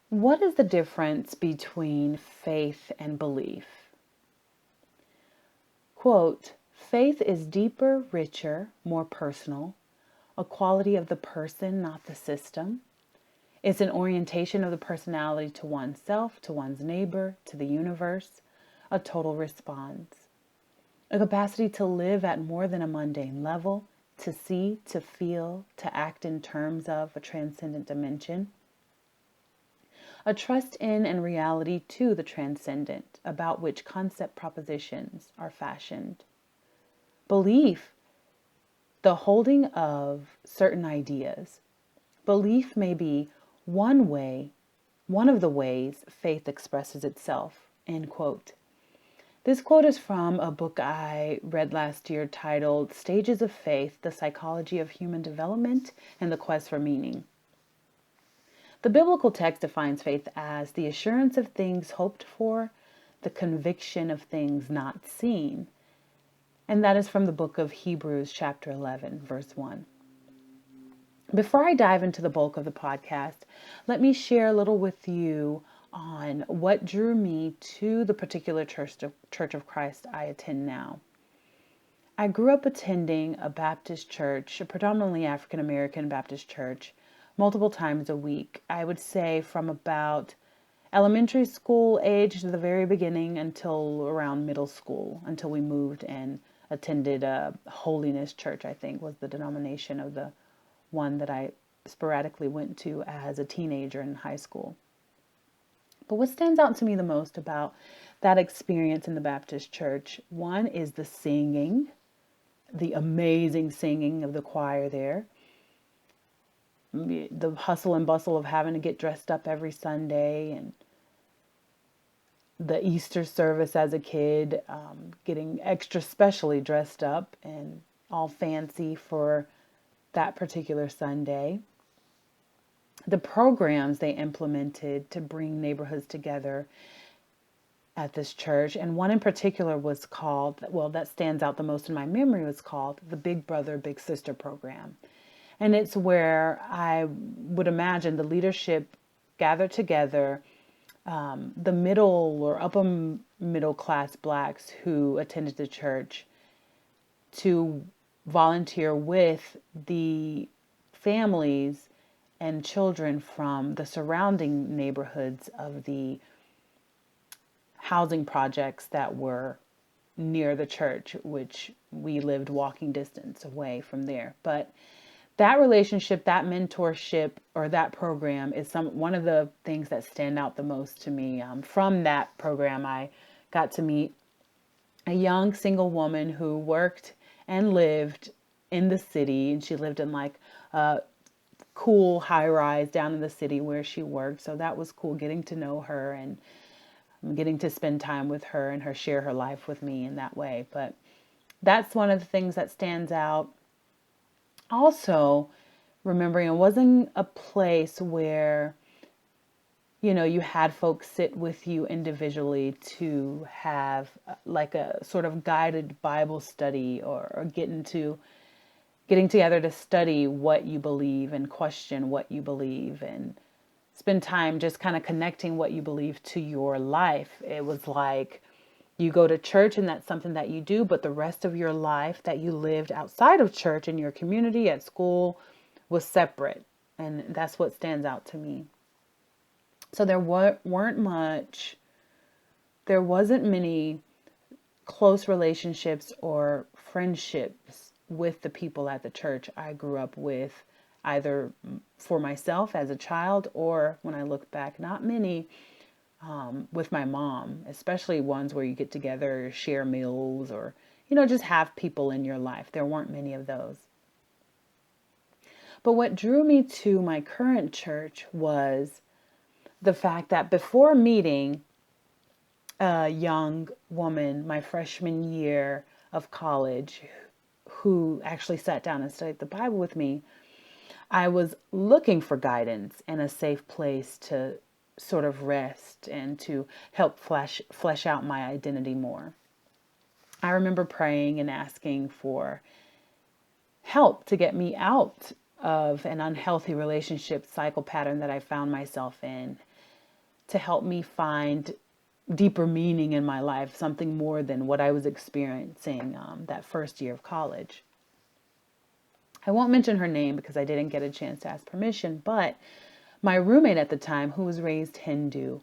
What is the difference between faith and belief? Quote, faith is deeper, richer, more personal, a quality of the person, not the system. It's an orientation of the personality to oneself, to one's neighbor, to the universe, a total response. A capacity to live at more than a mundane level, to see, to feel, to act in terms of a transcendent dimension. A trust in and reality to the transcendent, about which concept propositions are fashioned. Belief, the holding of certain ideas. Belief may be one of the ways faith expresses itself, end quote. This quote is from a book I read last year titled Stages of Faith, The Psychology of Human Development and the Quest for Meaning. The biblical text defines faith as the assurance of things hoped for, the conviction of things not seen. And that is from the book of Hebrews, chapter 11, verse 1. Before I dive into the bulk of the podcast, let me share a little with you on what drew me to the particular Church of Christ I attend now. I grew up attending a Baptist church, a predominantly African American Baptist church, multiple times a week. I would say from about elementary school age to the very beginning until around middle school, until we moved and attended a holiness church, I think was the denomination of the one that I sporadically went to as a teenager in high school. But what stands out to me the most about that experience in the Baptist church, one is the singing, the amazing singing of the choir there, the hustle and bustle of having to get dressed up every Sunday, and the Easter service as a kid, getting extra specially dressed up and all fancy for that particular Sunday. The programs they implemented to bring neighborhoods together at this church, and one in particular was called, well, that stands out the most in my memory, was called the Big Brother, Big Sister program. And it's where I would imagine the leadership gathered together, the middle or upper middle class blacks who attended the church, to volunteer with the families and children from the surrounding neighborhoods of the housing projects that were near the church, which we lived walking distance away from there. But that relationship, that mentorship, or that program is one of the things that stand out the most to me. From that program, I got to meet a young single woman who worked and lived in the city, and she lived in like a cool high rise down in the city where she worked. So that was cool getting to know her and getting to spend time with her and her share her life with me in that way. But that's one of the things that stands out. Also, remembering it wasn't a place where, you had folks sit with you individually to have like a sort of guided Bible study or getting together to study what you believe and question what you believe and spend time just kind of connecting what you believe to your life. It was like you go to church and that's something that you do, but the rest of your life that you lived outside of church in your community, at school, was separate. And that's what stands out to me. So there wasn't many close relationships or friendships with the people at the church I grew up with, either for myself as a child or when I look back, not many with my mom, especially ones where you get together, share meals, or, just have people in your life. There weren't many of those. But what drew me to my current church was the fact that before meeting a young woman my freshman year of college who actually sat down and studied the Bible with me, I was looking for guidance and a safe place to sort of rest and to help flesh out my identity more. I remember praying and asking for help to get me out of an unhealthy relationship cycle pattern that I found myself in. to help me find deeper meaning in my life, something more than what I was experiencing that first year of college. I won't mention her name because I didn't get a chance to ask permission, but my roommate at the time, who was raised Hindu,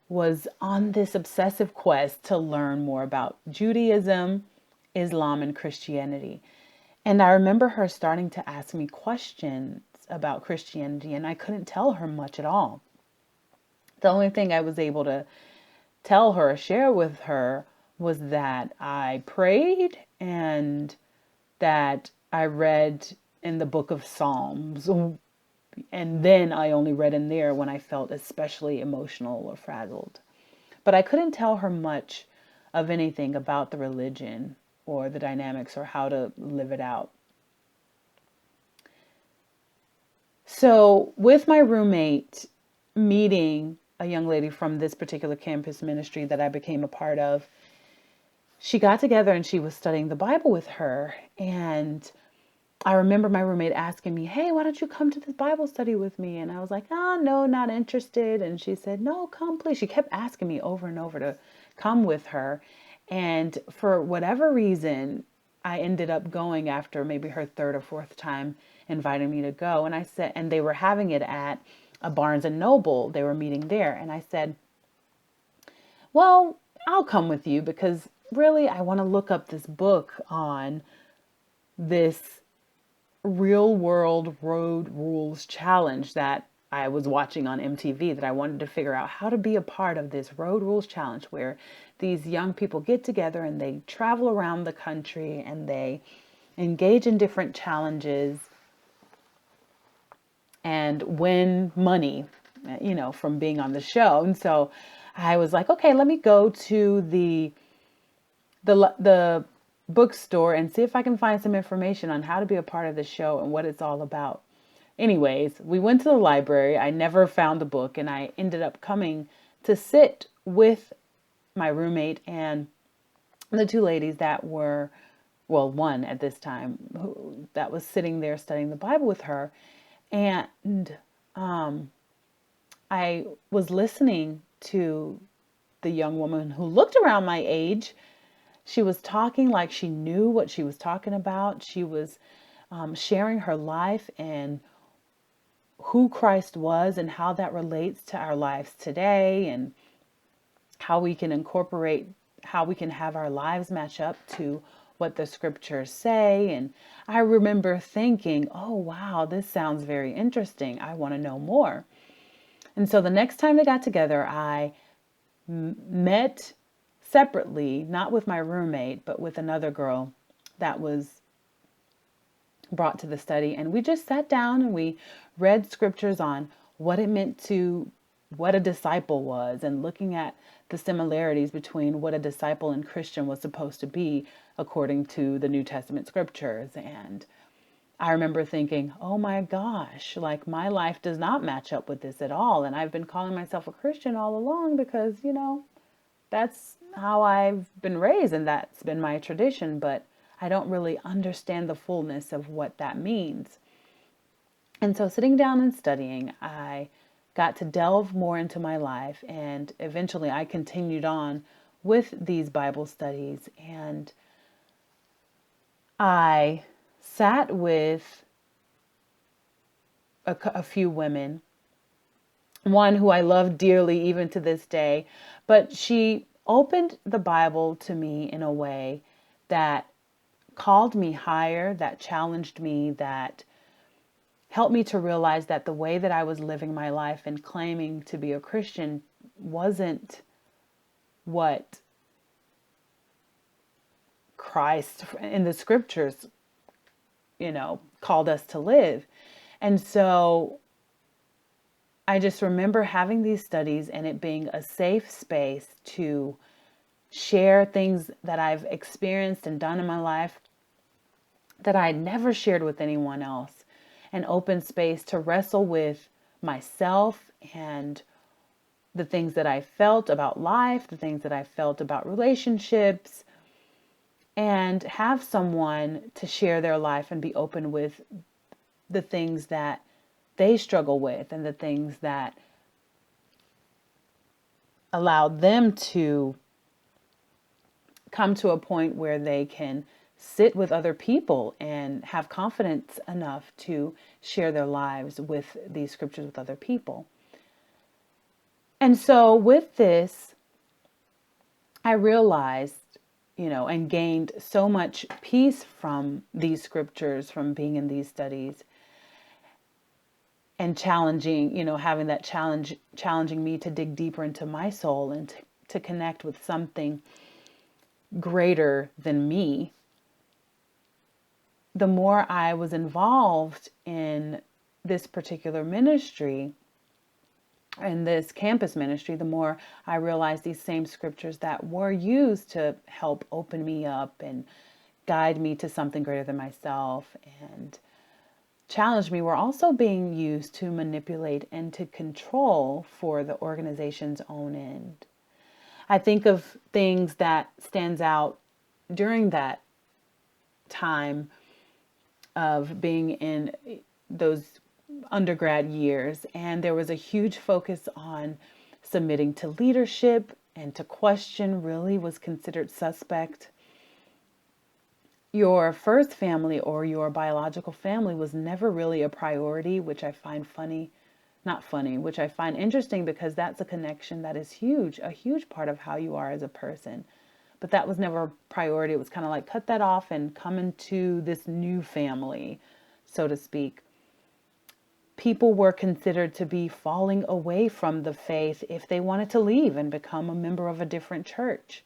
was on this obsessive quest to learn more about Judaism, Islam, and Christianity. And I remember her starting to ask me questions about Christianity, and I couldn't tell her much at all. The only thing I was able to tell her, share with her, was that I prayed and that I read in the book of Psalms. And then I only read in there when I felt especially emotional or frazzled. But I couldn't tell her much of anything about the religion or the dynamics or how to live it out. So with my roommate meeting a young lady from this particular campus ministry that I became a part of, she got together and she was studying the Bible with her. And I remember my roommate asking me, hey, why don't you come to this Bible study with me? And I was like, oh, no, not interested. And she said, no, come, please. She kept asking me over and over to come with her. And for whatever reason, I ended up going after maybe her third or fourth time inviting me to go. And I said, and they were having it at a Barnes and Noble. They were meeting there. And I said, well, I'll come with you because really I want to look up this book on this real world road rules challenge that I was watching on MTV, that I wanted to figure out how to be a part of this road rules challenge where these young people get together and they travel around the country and they engage in different challenges and win money, from being on the show. And so I was like, okay, let me go to the bookstore and see if I can find some information on how to be a part of the show and what it's all about. Anyways, we went to the library. I never found the book, and I ended up coming to sit with my roommate and the two ladies that were, well, one at this time that was sitting there studying the Bible with her. And I was listening to the young woman who looked around my age. She was talking like she knew what she was talking about. She was sharing her life and who Christ was and how that relates to our lives today and how we can incorporate, how we can have our lives match up to what the scriptures say. And I remember thinking, oh, wow, this sounds very interesting. I want to know more. And so the next time they got together, I met separately, not with my roommate, but with another girl that was brought to the study. And we just sat down and we read scriptures on what it meant to, what a disciple was, and looking at the similarities between what a disciple and Christian was supposed to be according to the New Testament scriptures. And I remember thinking, oh my gosh, like my life does not match up with this at all. And I've been calling myself a Christian all along because, that's how I've been raised and that's been my tradition, but I don't really understand the fullness of what that means. And so sitting down and studying, I got to delve more into my life, and eventually I continued on with these Bible studies, and I sat with a few women, one who I love dearly even to this day, but she opened the Bible to me in a way that called me higher, that challenged me, that helped me to realize that the way that I was living my life and claiming to be a Christian wasn't what Christ in the scriptures, called us to live. And so I just remember having these studies and it being a safe space to share things that I've experienced and done in my life that I had never shared with anyone else. An open space to wrestle with myself and the things that I felt about life, the things that I felt about relationships, and have someone to share their life and be open with the things that they struggle with and the things that allowed them to come to a point where they can sit with other people and have confidence enough to share their lives with these scriptures with other people. And so with this, I realized, and gained so much peace from these scriptures, from being in these studies, and challenging, having that challenging me to dig deeper into my soul and to connect with something greater than me. The more I was involved in this particular ministry and this campus ministry, the more I realized these same scriptures that were used to help open me up and guide me to something greater than myself and challenge me were also being used to manipulate and to control for the organization's own end. I think of things that stands out during that time of being in those undergrad years, and there was a huge focus on submitting to leadership, and to question really was considered suspect. Your first family or your biological family was never really a priority, which I find which I find interesting, because that's a connection that is huge, a huge part of how you are as a person. But that was never a priority. It was kind of like cut that off and come into this new family, so to speak. People were considered to be falling away from the faith if they wanted to leave and become a member of a different church.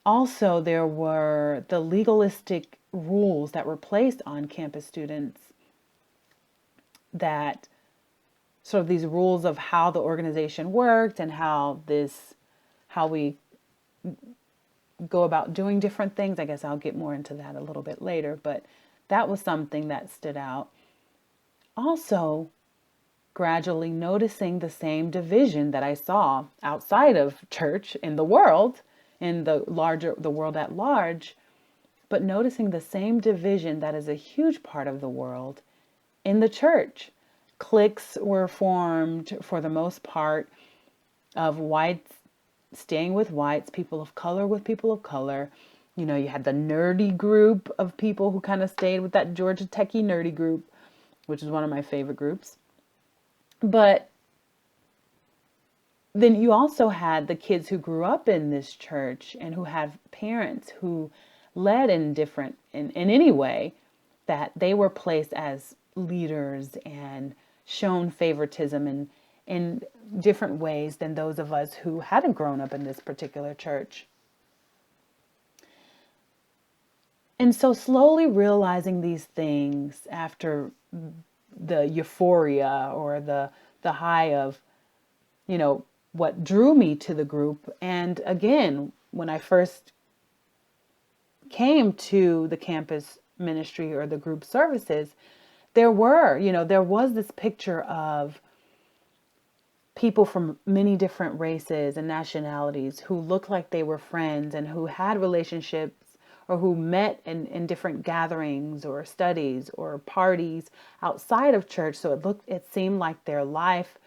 Also, there were the legalistic rules that were placed on campus students, that sort of these rules of how the organization worked and how we go about doing different things. I guess I'll get more into that a little bit later, but that was something that stood out. Also, gradually noticing the same division that I saw outside of church in the world, in the world at large, but noticing the same division that is a huge part of the world in the church. Cliques were formed for the most part of whites staying with whites, people of color with people of color. You had the nerdy group of people who kind of stayed with that Georgia Techie nerdy group, which is one of my favorite groups. But then you also had the kids who grew up in this church and who had parents who led in any way, that they were placed as leaders and shown favoritism in different ways than those of us who hadn't grown up in this particular church. And so slowly realizing these things after the euphoria or the high of, what drew me to the group. And again, when I first came to the campus ministry or the group services, there was this picture of people from many different races and nationalities who looked like they were friends and who had relationships or who met in different gatherings or studies or parties outside of church. So it seemed like their life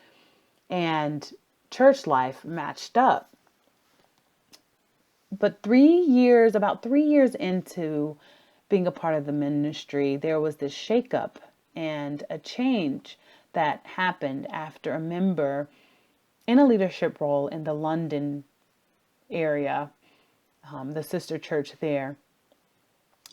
and church life matched up. But about 3 years into being a part of the ministry, there was this shakeup and a change that happened after a member in a leadership role in the London area, the sister church there,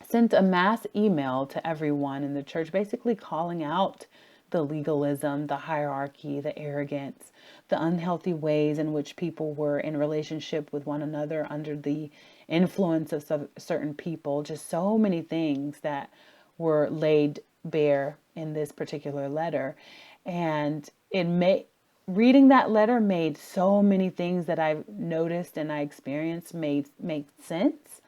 sent a mass email to everyone in the church, basically calling out the legalism, the hierarchy, the arrogance, the unhealthy ways in which people were in relationship with one another under the influence of certain people. Just so many things that were laid bare in this particular letter. And reading that letter made so many things that I've noticed and I experienced make sense.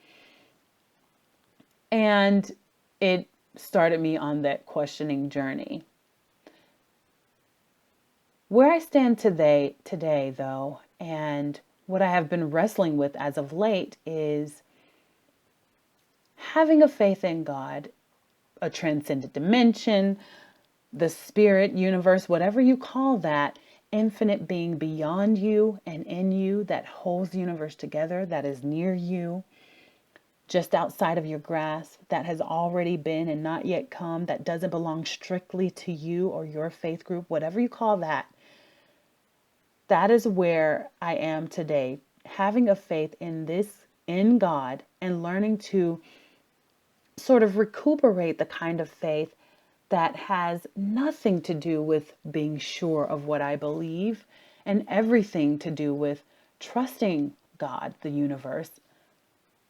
And it started me on that questioning journey. Where I stand today though, and what I have been wrestling with as of late, is having a faith in God, a transcendent dimension, the spirit, universe, whatever you call that, infinite being beyond you and in you that holds the universe together, that is near you, just outside of your grasp, that has already been and not yet come, that doesn't belong strictly to you or your faith group, whatever you call that, that is where I am today, having a faith in this, in God, and learning to sort of recuperate the kind of faith that has nothing to do with being sure of what I believe and everything to do with trusting God, the universe,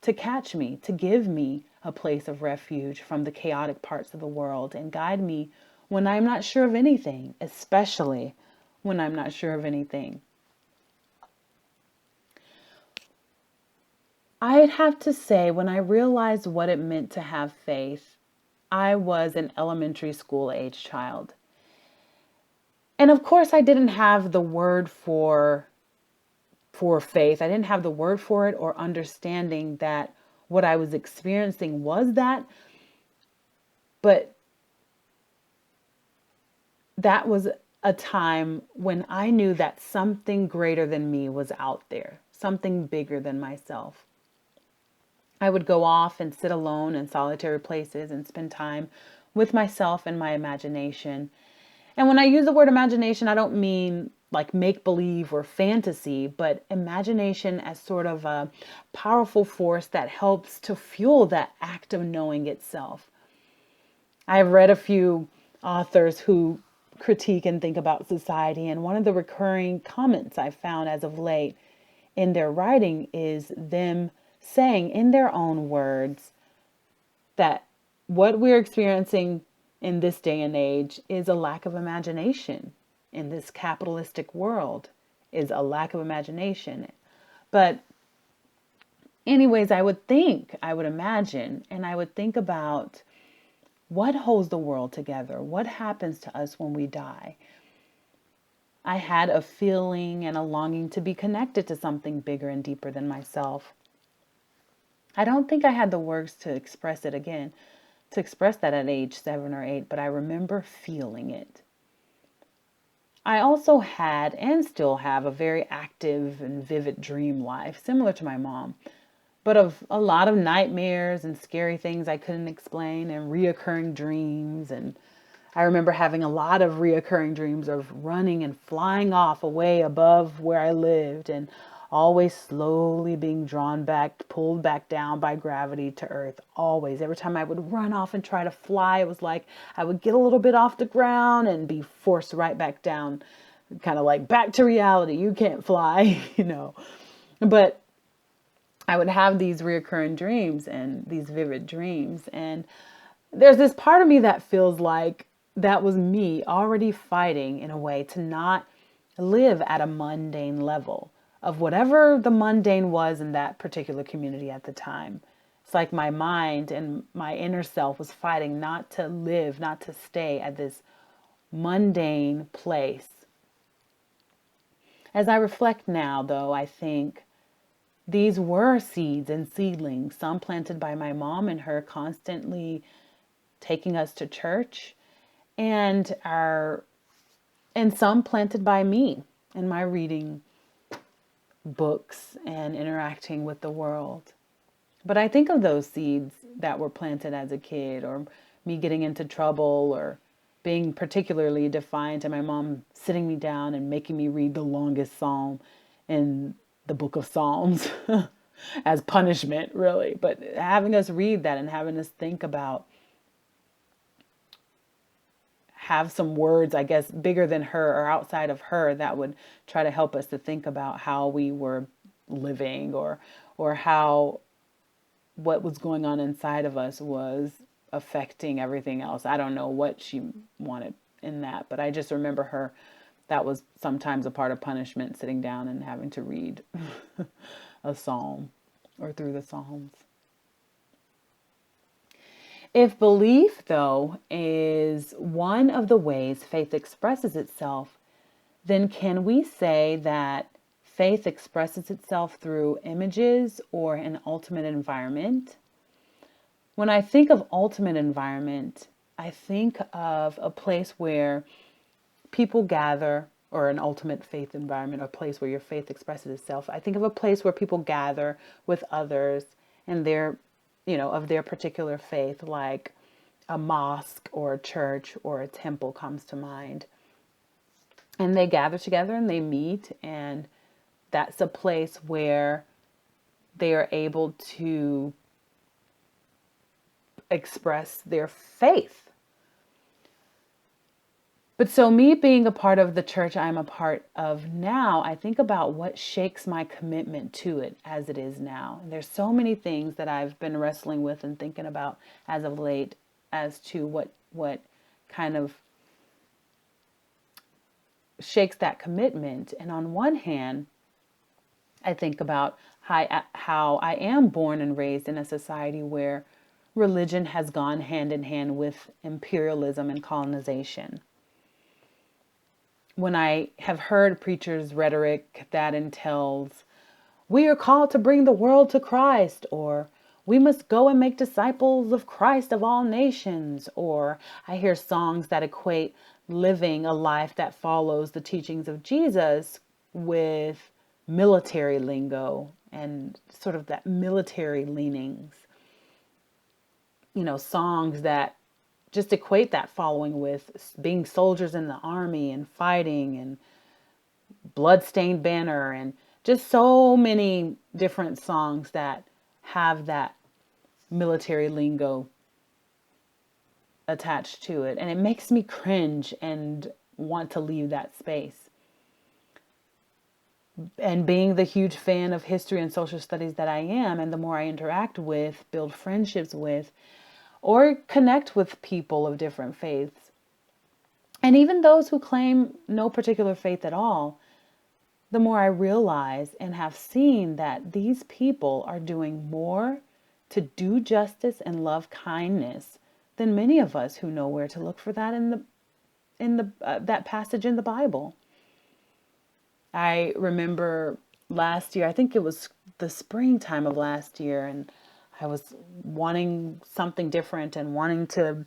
to catch me, to give me a place of refuge from the chaotic parts of the world and guide me when I'm not sure of anything, especially when I'm not sure of anything. I'd have to say, when I realized what it meant to have faith, I was an elementary school age child. And of course, I didn't have the word for faith. I didn't have the word for it or understanding that what I was experiencing was that. But that was a time when I knew that something greater than me was out there, something bigger than myself. I would go off and sit alone in solitary places and spend time with myself and my imagination. And when I use the word imagination, I don't mean like make believe or fantasy, but imagination as sort of a powerful force that helps to fuel that act of knowing itself. I've read a few authors who critique and think about society, and one of the recurring comments I've found as of late in their writing is them saying in their own words that what we're experiencing in this day and age is a lack of imagination in this capitalistic world, is a lack of imagination. But anyways, I would imagine, and I would think about what holds the world together? What happens to us when we die? I had a feeling and a longing to be connected to something bigger and deeper than myself. I don't think I had the words to express it again, to express that at age 7 or 8, but I remember feeling it. I also had and still have a very active and vivid dream life, similar to my mom, but of a lot of nightmares and scary things I couldn't explain and reoccurring dreams. And I remember having a lot of reoccurring dreams of running and flying off away above where I lived and always slowly being drawn back, pulled back down by gravity to earth. Always. Every time I would run off and try to fly, it was like I would get a little bit off the ground and be forced right back down, kind of like back to reality. You can't fly, But I would have these reoccurring dreams and these vivid dreams. And there's this part of me that feels like that was me already fighting in a way to not live at a mundane level of whatever the mundane was in that particular community at the time. It's like my mind and my inner self was fighting not to live, not to stay at this mundane place. As I reflect now, though, I think these were seeds and seedlings, some planted by my mom and her constantly taking us to church, and some planted by me in my reading books and interacting with the world. But I think of those seeds that were planted as a kid, or me getting into trouble, or being particularly defiant, and my mom sitting me down and making me read the longest psalm in the book of Psalms as punishment, really. But having us read that and having us think about, have some words, I guess, bigger than her or outside of her that would try to help us to think about how we were living, or how what was going on inside of us was affecting everything else. I don't know what she wanted in that, but I just remember her. That was sometimes a part of punishment, sitting down and having to read a psalm or through the Psalms. If belief, though, is one of the ways faith expresses itself, then can we say that faith expresses itself through images or an ultimate environment? When I think of ultimate environment, I think of a place where people gather or an ultimate faith environment, or place where your faith expresses itself. I think of a place where people gather with others and their, of their particular faith, like a mosque or a church or a temple comes to mind. And they gather together and they meet, and that's a place where they are able to express their faith. But so me being a part of the church I'm a part of now, I think about what shakes my commitment to it as it is now. And there's so many things that I've been wrestling with and thinking about as of late as to what kind of shakes that commitment. And on one hand, I think about how I am born and raised in a society where religion has gone hand in hand with imperialism and colonization. When I have heard preachers' rhetoric that entails, we are called to bring the world to Christ, or we must go and make disciples of Christ of all nations, or I hear songs that equate living a life that follows the teachings of Jesus with military lingo and sort of that military leanings, songs that just equate that following with being soldiers in the army and fighting and bloodstained banner and just so many different songs that have that military lingo attached to it. And it makes me cringe and want to leave that space. And being the huge fan of history and social studies that I am, and the more I interact with, build friendships with, or connect with people of different faiths, and even those who claim no particular faith at all, the more I realize and have seen that these people are doing more to do justice and love kindness than many of us who know where to look for that in the that passage in the Bible. I remember last year, I think it was the springtime of last year, and I was wanting something different and wanting to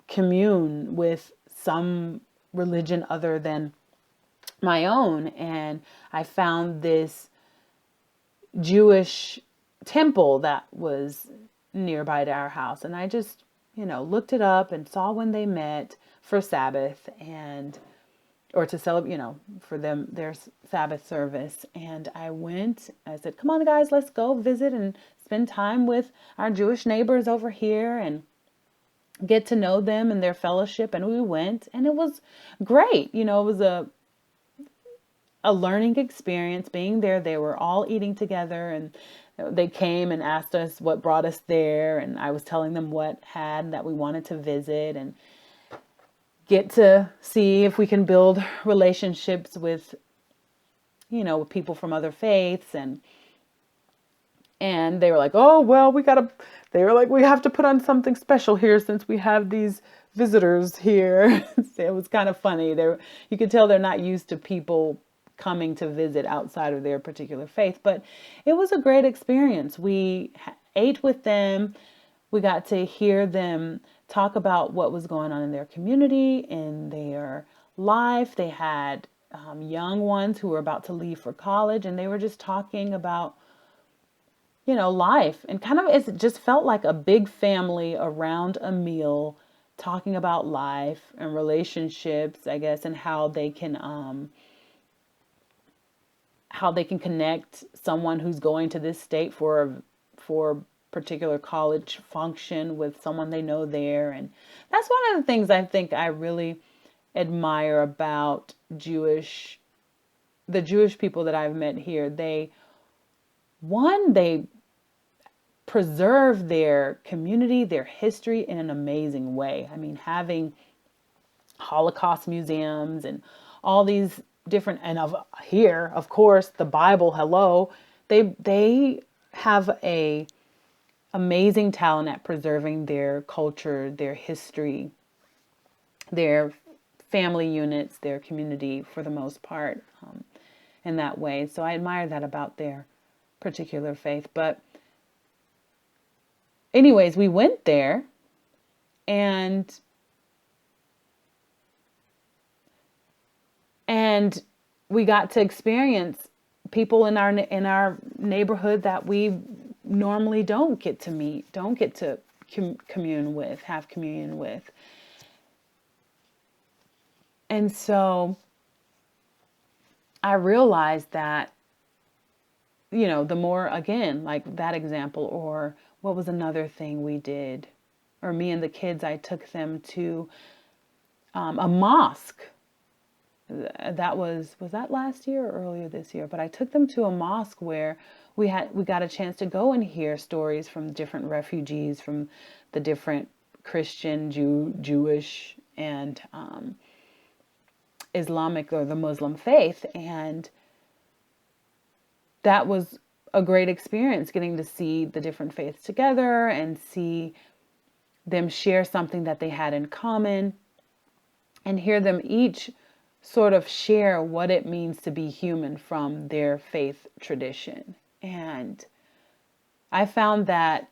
commune with some religion other than my own. And I found this Jewish temple that was nearby to our house. And I just, looked it up and saw when they met for Sabbath or to celebrate, for them, their Sabbath service. And I said, come on, guys, let's go visit and spend time with our Jewish neighbors over here and get to know them and their fellowship. And we went, and it was great. It was a learning experience being there. They were all eating together, and they came and asked us what brought us there. And I was telling them what that we wanted to visit and get to see if we can build relationships with, with people from other faiths. And they were like, oh, well, they were like, we have to put on something special here since we have these visitors here. It was kind of funny. You could tell they're not used to people coming to visit outside of their particular faith, but it was a great experience. We ate with them. We got to hear them talk about what was going on in their community, in their life. They had young ones who were about to leave for college, and they were just talking about, life. And kind of, it just felt like a big family around a meal, talking about life and relationships, I guess, and how they can connect someone who's going to this state for a particular college function with someone they know there. And that's one of the things I think I really admire about the Jewish people that I've met here. They preserve their community, their history in an amazing way. I mean, having Holocaust museums and all these different, and here, of course, the Bible, hello, they have a amazing talent at preserving their culture, their history, their family units, their community for the most part, in that way. So I admire that about their particular faith. But anyways, we went there, and And we got to experience people in our neighborhood that we normally don't get to meet, don't get to commune with, have communion with. And so I realized that, the more, again, like that example, or what was another thing we did, or me and the kids, I took them to a mosque. That was that last year or earlier this year? But I took them to a mosque where we got a chance to go and hear stories from different refugees from the different Christian, Jewish, and Islamic or the Muslim faith. And that was a great experience, getting to see the different faiths together and see them share something that they had in common, and hear them each sort of share what it means to be human from their faith tradition. And I found that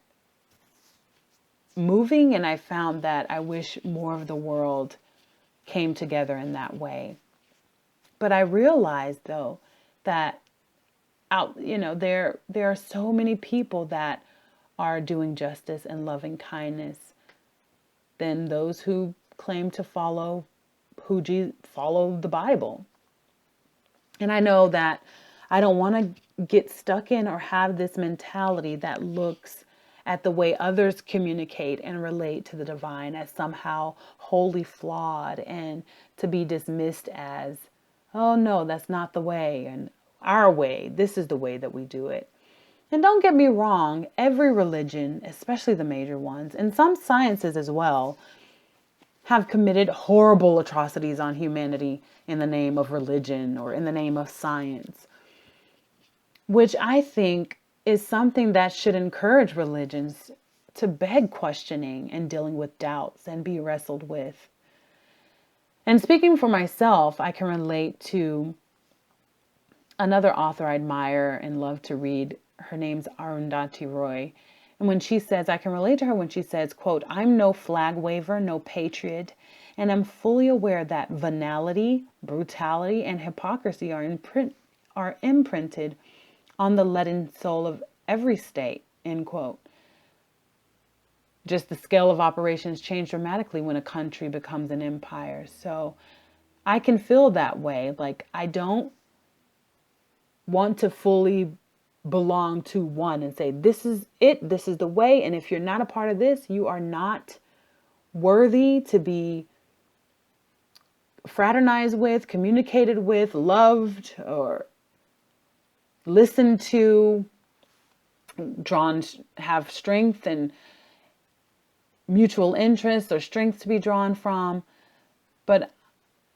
moving, and I found that I wish more of the world came together in that way. But I realized, though, that there are so many people that are doing justice and loving kindness than those who claim to follow the Bible. And I know that I don't want to get stuck in or have this mentality that looks at the way others communicate and relate to the divine as somehow wholly flawed, and to be dismissed as, oh no, that's not the way, and our way, this is the way that we do it. And don't get me wrong, every religion, especially the major ones, and some sciences as well, have committed horrible atrocities on humanity in the name of religion or in the name of science, which I think is something that should encourage religions to beg questioning and dealing with doubts and be wrestled with. And speaking for myself, I can relate to another author I admire and love to read. Her name's Arundhati Roy. And when she says, I can relate to her when she says, quote, I'm no flag waver, no patriot, and I'm fully aware that venality, brutality, and hypocrisy are imprinted on the leaden soul of every state, end quote. Just the scale of operations change dramatically when a country becomes an empire. So I can feel that way. Like, I don't want to fully belong to one and say, this is it, this is the way, and if you're not a part of this, you are not worthy to be fraternized with, communicated with, loved, or listened to, have strength and mutual interest or strength to be drawn from. But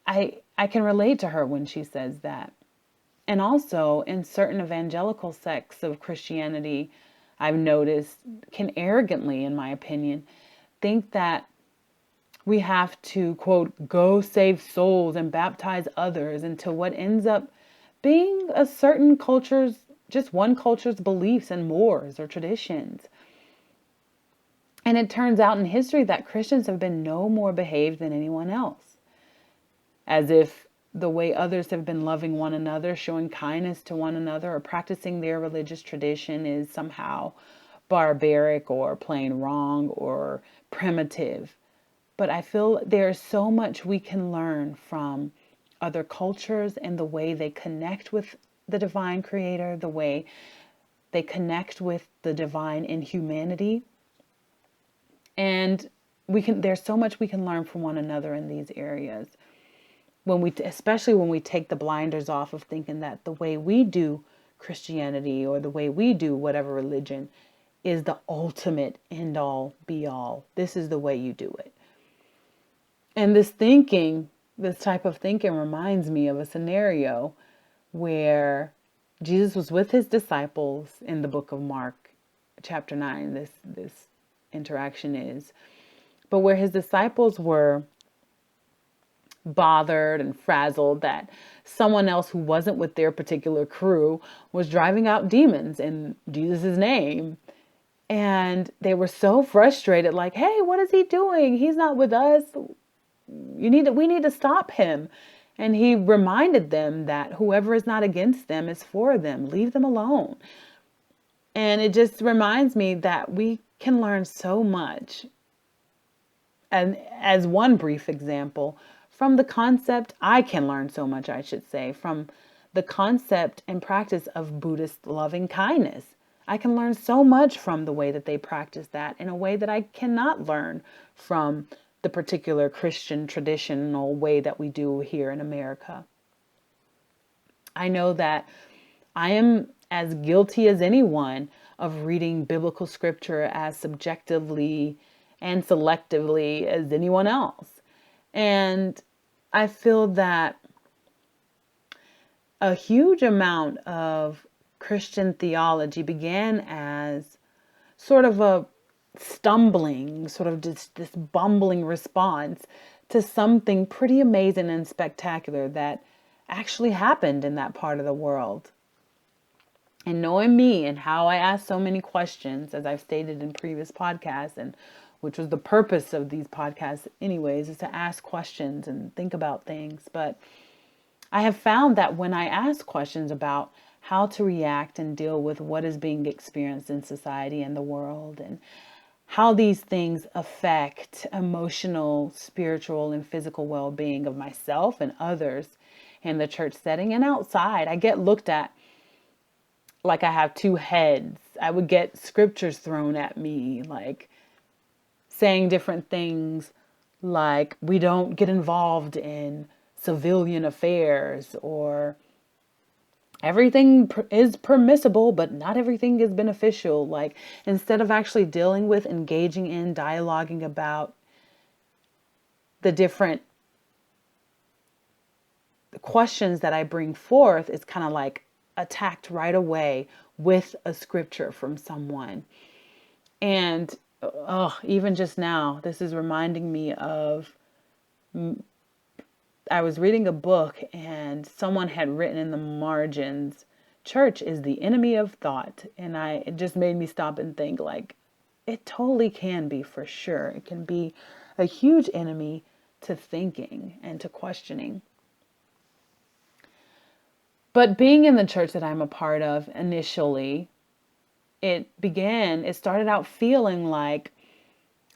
I can relate to her when she says that. And also, in certain evangelical sects of Christianity, I've noticed, can arrogantly, in my opinion, think that we have to, quote, go save souls and baptize others into what ends up being a certain culture's, just one culture's beliefs and mores or traditions. And it turns out in history that Christians have been no more behaved than anyone else. As if the way others have been loving one another, showing kindness to one another, or practicing their religious tradition is somehow barbaric or plain wrong or primitive. But I feel there's so much we can learn from other cultures and the way they connect with the divine creator, the way they connect with the divine in humanity. And there's so much we can learn from one another in these areas. Especially when we take the blinders off of thinking that the way we do Christianity or the way we do whatever religion is the ultimate end all be all. This is the way you do it. And this type of thinking reminds me of a scenario where Jesus was with his disciples in the book of Mark, chapter 9, this interaction is, but where his disciples were bothered and frazzled that someone else who wasn't with their particular crew was driving out demons in Jesus' name. And they were so frustrated, like, hey, what is he doing? He's not with us. We need to stop him. And he reminded them that whoever is not against them is for them. Leave them alone. And it just reminds me that we can learn so much. And as one brief example, from the concept, I can learn so much, I should say, from the concept and practice of Buddhist loving kindness. I can learn so much from the way that they practice that in a way that I cannot learn from the particular Christian traditional way that we do here in America. I know that I am as guilty as anyone of reading biblical scripture as subjectively and selectively as anyone else. And I feel that a huge amount of Christian theology began as sort of a stumbling, sort of just this bumbling response to something pretty amazing and spectacular that actually happened in that part of the world. And knowing me and how I ask so many questions, as I've stated in previous podcasts, and which was the purpose of these podcasts anyways, is to ask questions and think about things. But I have found that when I ask questions about how to react and deal with what is being experienced in society and the world, and how these things affect emotional, spiritual, and physical well-being of myself and others in the church setting and outside, I get looked at like I have two heads. I would get scriptures thrown at me, like saying different things like we don't get involved in civilian affairs, or everything is permissible, but not everything is beneficial. Like, instead of actually dealing with, engaging in, dialoguing about the different questions that I bring forth, it's kind of like attacked right away with a scripture from someone. And even just now, this is reminding me of, I was reading a book and someone had written in the margins, church is the enemy of thought. And it just made me stop and think, like, it totally can be, for sure. It can be a huge enemy to thinking and to questioning. But being in the church that I'm a part of initially, it started out feeling like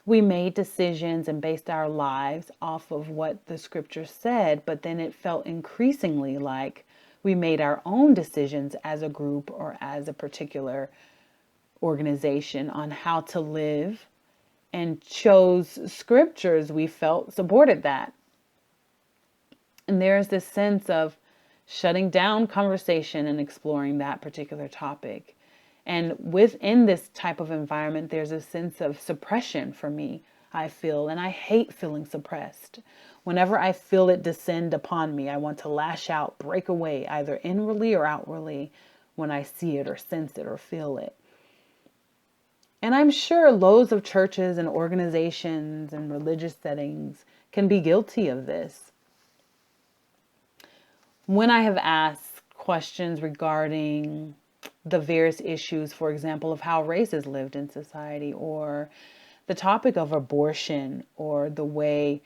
we made decisions and based our lives off of what the scripture said, but then it felt increasingly like we made our own decisions as a group or as a particular organization on how to live, and chose scriptures we felt supported that. And there's this sense of shutting down conversation and exploring that particular topic. And within this type of environment, there's a sense of suppression for me, I feel, and I hate feeling suppressed. Whenever I feel it descend upon me, I want to lash out, break away, either inwardly or outwardly, when I see it or sense it or feel it. And I'm sure loads of churches and organizations and religious settings can be guilty of this. When I have asked questions regarding the various issues, for example, of how race is lived in society, or the topic of abortion, or the way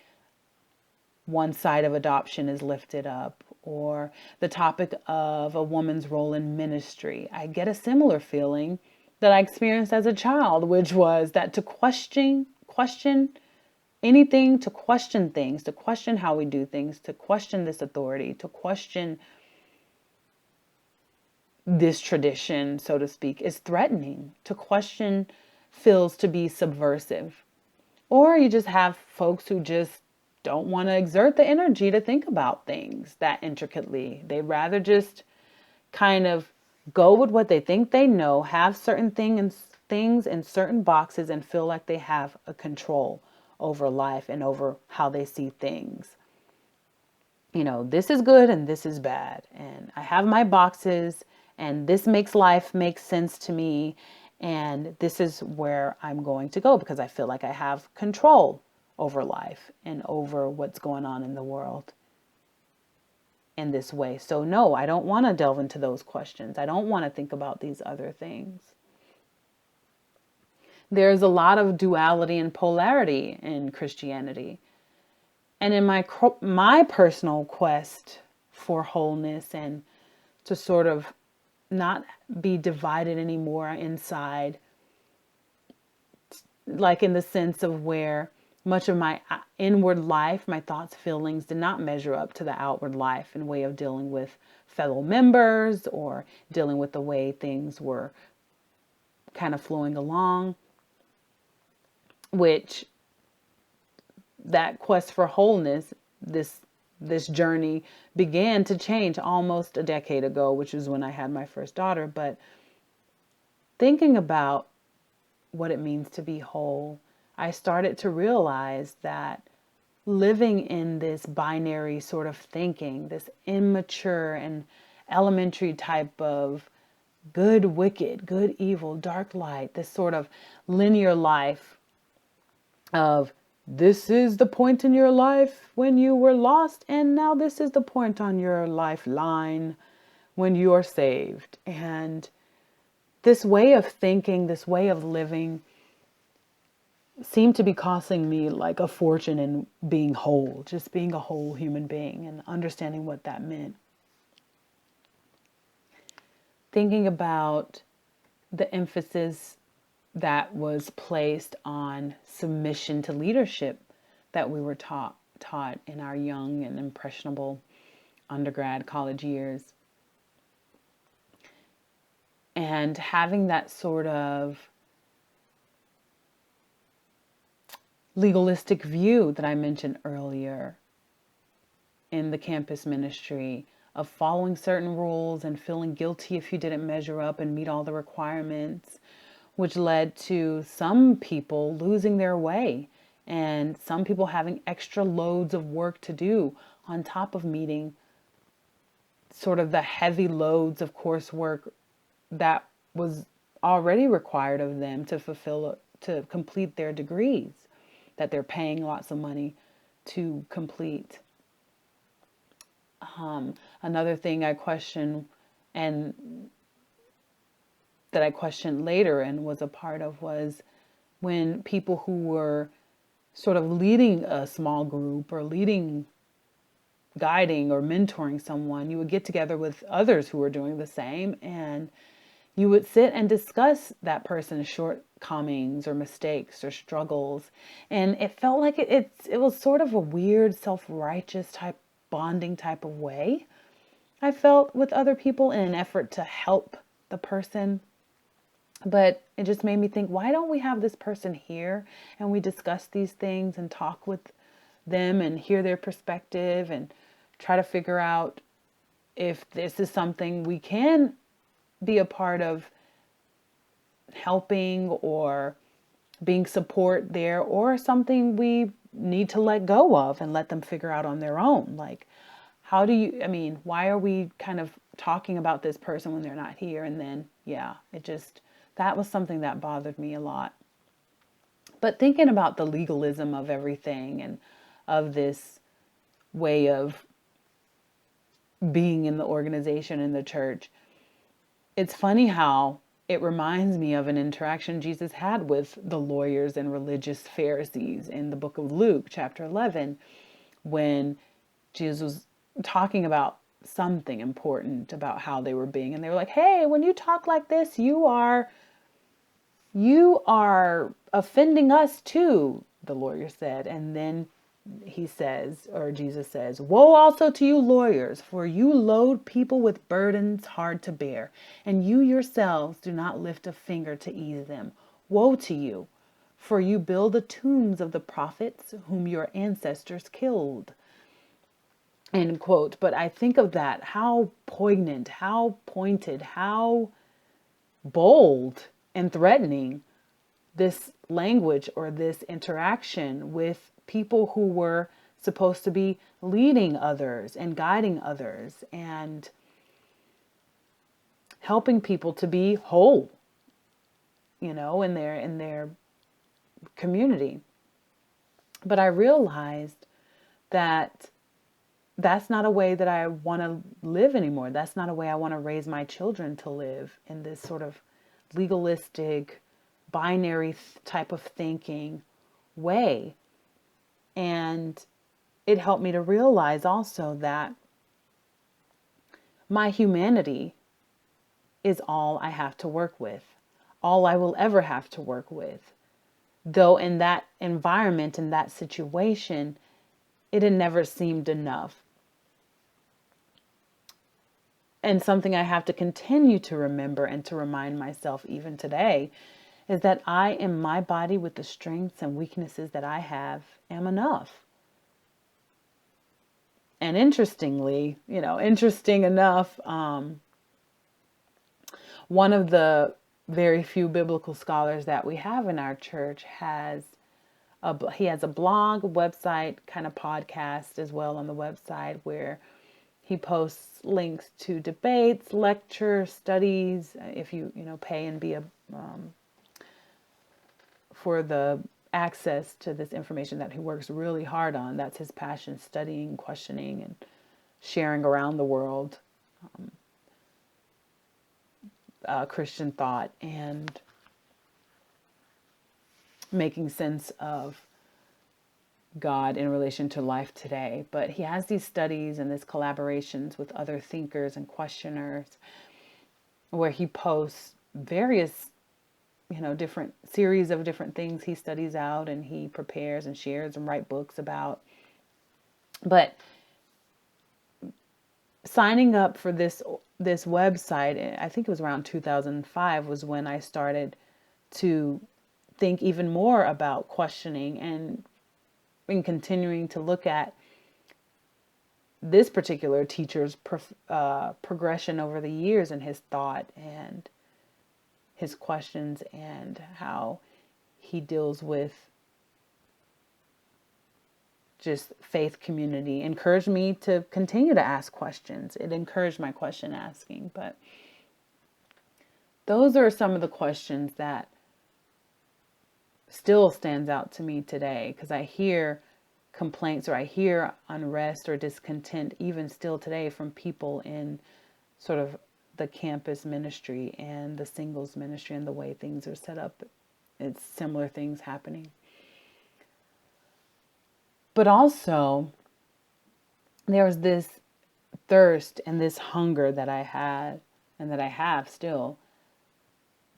one side of adoption is lifted up, or the topic of a woman's role in ministry, I get a similar feeling that I experienced as a child, which was that to question anything, to question things, to question how we do things, to question this authority, to question this tradition, so to speak, is threatening. To question feels to be subversive. Or you just have folks who just don't want to exert the energy to think about things that intricately. They'd rather just kind of go with what they think they know, have certain things in certain boxes, and feel like they have a control over life and over how they see things. You know, this is good and this is bad. And I have my boxes, and this makes life make sense to me. And this is where I'm going to go because I feel like I have control over life and over what's going on in the world in this way. So no, I don't want to delve into those questions. I don't want to think about these other things. There's a lot of duality and polarity in Christianity. And in my personal quest for wholeness and to sort of not be divided anymore inside, like in the sense of where much of my inward life, my thoughts, feelings did not measure up to the outward life in way of dealing with fellow members or dealing with the way things were kind of flowing along, which that quest for wholeness, this journey began to change almost a decade ago, which is when I had my first daughter. But thinking about what it means to be whole, I started to realize that living in this binary sort of thinking, this immature and elementary type of good, wicked, good, evil, dark, light, this sort of linear life of this is the point in your life when you were lost, and now this is the point on your lifeline when you are saved. And this way of thinking, this way of living seemed to be costing me like a fortune in being whole, just being a whole human being and understanding what that meant. Thinking about the emphasis that was placed on submission to leadership that we were taught in our young and impressionable undergrad college years. And having that sort of legalistic view that I mentioned earlier in the campus ministry of following certain rules and feeling guilty if you didn't measure up and meet all the requirements, which led to some people losing their way and some people having extra loads of work to do on top of meeting sort of the heavy loads of coursework that was already required of them to complete their degrees that they're paying lots of money to complete. Another thing I question and that I questioned later and was a part of was when people who were sort of leading a small group or guiding or mentoring someone, you would get together with others who were doing the same and you would sit and discuss that person's shortcomings or mistakes or struggles. And it felt like it was sort of a weird self-righteous type bonding type of way I felt with other people in an effort to help the person. But it just made me think, why don't we have this person here and we discuss these things and talk with them and hear their perspective and try to figure out if this is something we can be a part of helping or being support there, or something we need to let go of and let them figure out on their own. Like, why are we kind of talking about this person when they're not here? And then, that was something that bothered me a lot. But thinking about the legalism of everything and of this way of being in the organization in the church, it's funny how it reminds me of an interaction Jesus had with the lawyers and religious Pharisees in the book of Luke, chapter 11, when Jesus was talking about something important about how they were being. And they were like, hey, when you talk like this, you are offending us too, the lawyer said. And then Jesus says, woe also to you lawyers, for you load people with burdens hard to bear, and you yourselves do not lift a finger to ease them. Woe to you, for you build the tombs of the prophets whom your ancestors killed. End quote. But I think of that, how poignant, how pointed, how bold and threatening this language or this interaction with people who were supposed to be leading others and guiding others and helping people to be whole, in their community. But I realized that that's not a way that I want to live anymore. That's not a way I want to raise my children to live, in this sort of legalistic, binary type of thinking way. And it helped me to realize also that my humanity is all I have to work with, all I will ever have to work with. Though in that environment, in that situation, it had never seemed enough. And something I have to continue to remember and to remind myself even today is that I, in my body, with the strengths and weaknesses that I have, am enough. And interestingly, interesting enough, one of the very few biblical scholars that we have in our church he has a blog, website, kind of podcast as well on the website, where he posts links to debates, lectures, studies. If you pay and be for the access to this information that he works really hard on. That's his passion: studying, questioning, and sharing around the world Christian thought and making sense of God in relation to life today. But he has these studies and these collaborations with other thinkers and questioners where he posts various, different series of different things he studies out and he prepares and shares and writes books about. But signing up for this website, I think it was around 2005, was when I started to think even more about questioning and continuing to look at this particular teacher's progression over the years and his thought and his questions and how he deals with just faith community. Encouraged me to continue to ask questions. It encouraged my question asking. But those are some of the questions that still stands out to me today, because I hear complaints or I hear unrest or discontent even still today from people in sort of the campus ministry and the singles ministry and the way things are set up. It's similar things happening. But also, there was this thirst and this hunger that I had and that I have still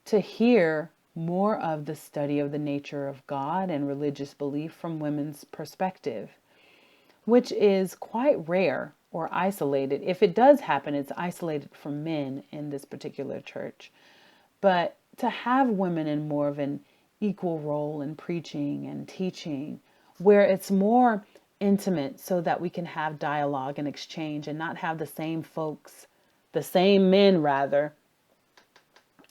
to hear more of the study of the nature of God and religious belief from women's perspective, which is quite rare or isolated. If it does happen, it's isolated from men in this particular church. But to have women in more of an equal role in preaching and teaching, where it's more intimate so that we can have dialogue and exchange and not have the same men rather,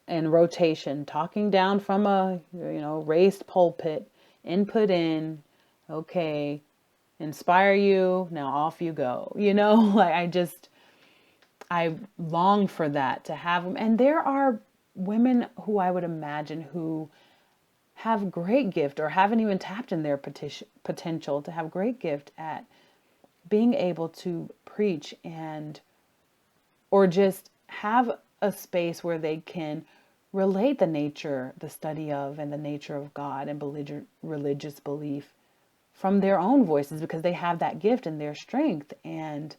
in rotation, talking down from a, raised pulpit, input in, okay, inspire you, now off you go. I long for that, to have them. And there are women who I would imagine who have great gift or haven't even tapped in their potential to have great gift at being able to preach or just have a space where they can relate the study of and the nature of God and religious belief from their own voices, because they have that gift and their strength. And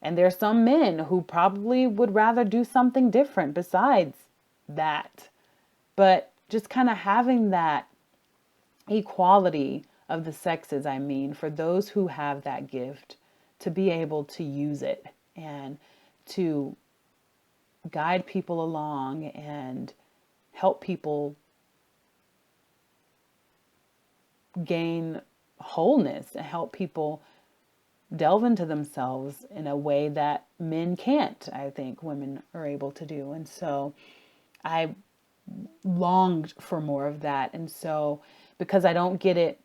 there's some men who probably would rather do something different besides that. But just kind of having that equality of the sexes, for those who have that gift, to be able to use it and to guide people along and help people gain wholeness and help people delve into themselves in a way that men can't, I think women are able to do. And so I longed for more of that. And so because I don't get it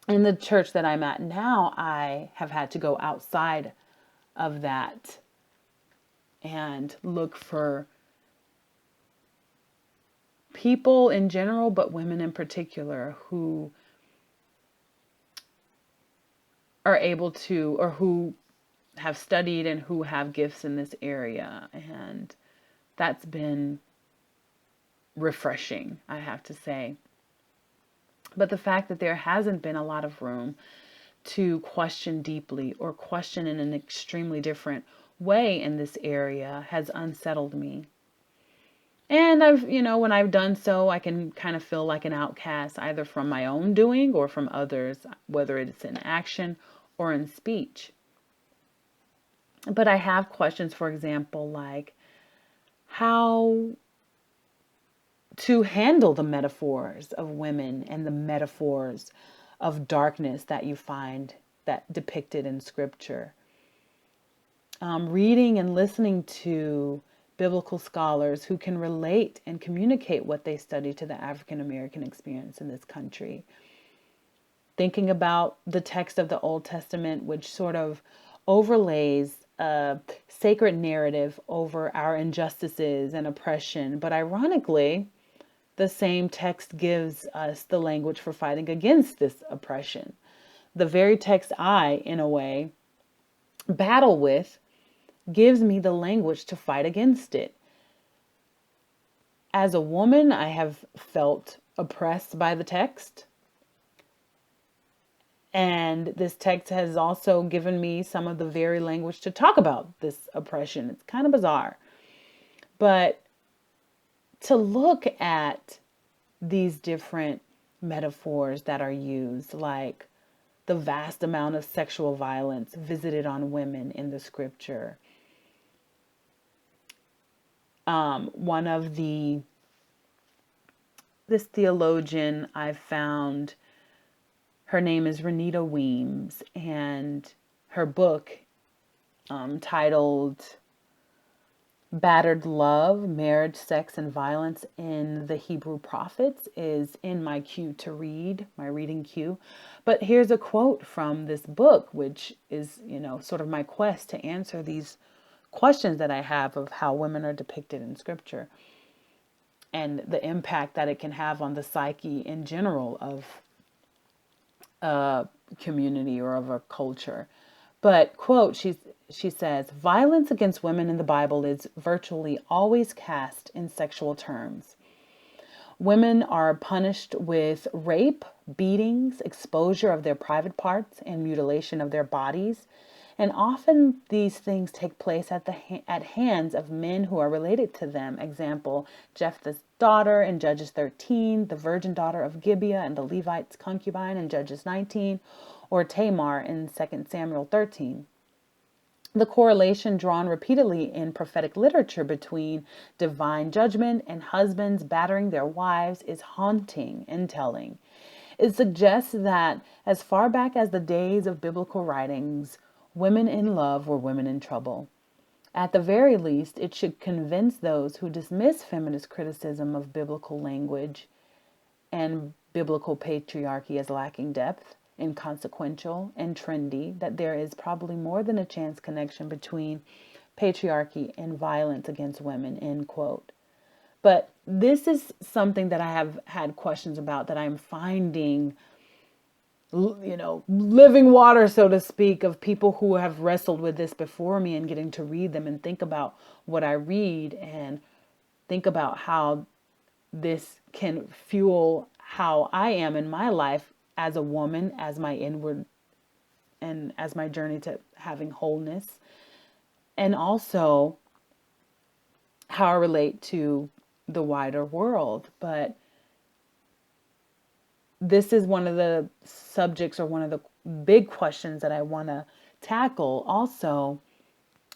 in the church that I'm at now, I have had to go outside of that and look for people in general, but women in particular, who are able to, or who have studied and who have gifts in this area. And that's been refreshing, I have to say. But the fact that there hasn't been a lot of room to question deeply or question in an extremely different way in this area has unsettled me. And when I've done so, I can kind of feel like an outcast, either from my own doing or from others, whether it's in action or in speech. But I have questions, for example, like how to handle the metaphors of women and the metaphors of darkness that you find that depicted in scripture. Reading and listening to biblical scholars who can relate and communicate what they study to the African American experience in this country. Thinking about the text of the Old Testament, which sort of overlays a sacred narrative over our injustices and oppression. But ironically, the same text gives us the language for fighting against this oppression. The very text I, in a way, battle with gives me the language to fight against it. As a woman, I have felt oppressed by the text. And this text has also given me some of the very language to talk about this oppression. It's kind of bizarre. But to look at these different metaphors that are used, like the vast amount of sexual violence visited on women in the scripture. This theologian I've found, her name is Renita Weems, and her book titled Battered Love, Marriage, Sex, and Violence in the Hebrew Prophets is in my queue to read, my reading queue. But here's a quote from this book, which is, sort of my quest to answer these questions that I have of how women are depicted in scripture and the impact that it can have on the psyche in general of a community or of a culture. But, quote, she says, violence against women in the Bible is virtually always cast in sexual terms. Women are punished with rape, beatings, exposure of their private parts, and mutilation of their bodies. And often these things take place at hands of men who are related to them. Example, Jephthah's daughter in Judges 13, the virgin daughter of Gibeah and the Levite's concubine in Judges 19, or Tamar in 2 Samuel 13. The correlation drawn repeatedly in prophetic literature between divine judgment and husbands battering their wives is haunting and telling. It suggests that as far back as the days of biblical writings, women in love were women in trouble. At the very least, it should convince those who dismiss feminist criticism of biblical language and biblical patriarchy as lacking depth, inconsequential, and trendy that there is probably more than a chance connection between patriarchy and violence against women, end quote. But this is something that I have had questions about that I'm finding, living water, so to speak, of people who have wrestled with this before me and getting to read them and think about what I read and think about how this can fuel how I am in my life as a woman, as my inward and as my journey to having wholeness, and also how I relate to the wider world. But this is one of the subjects or one of the big questions that I want to tackle. Also,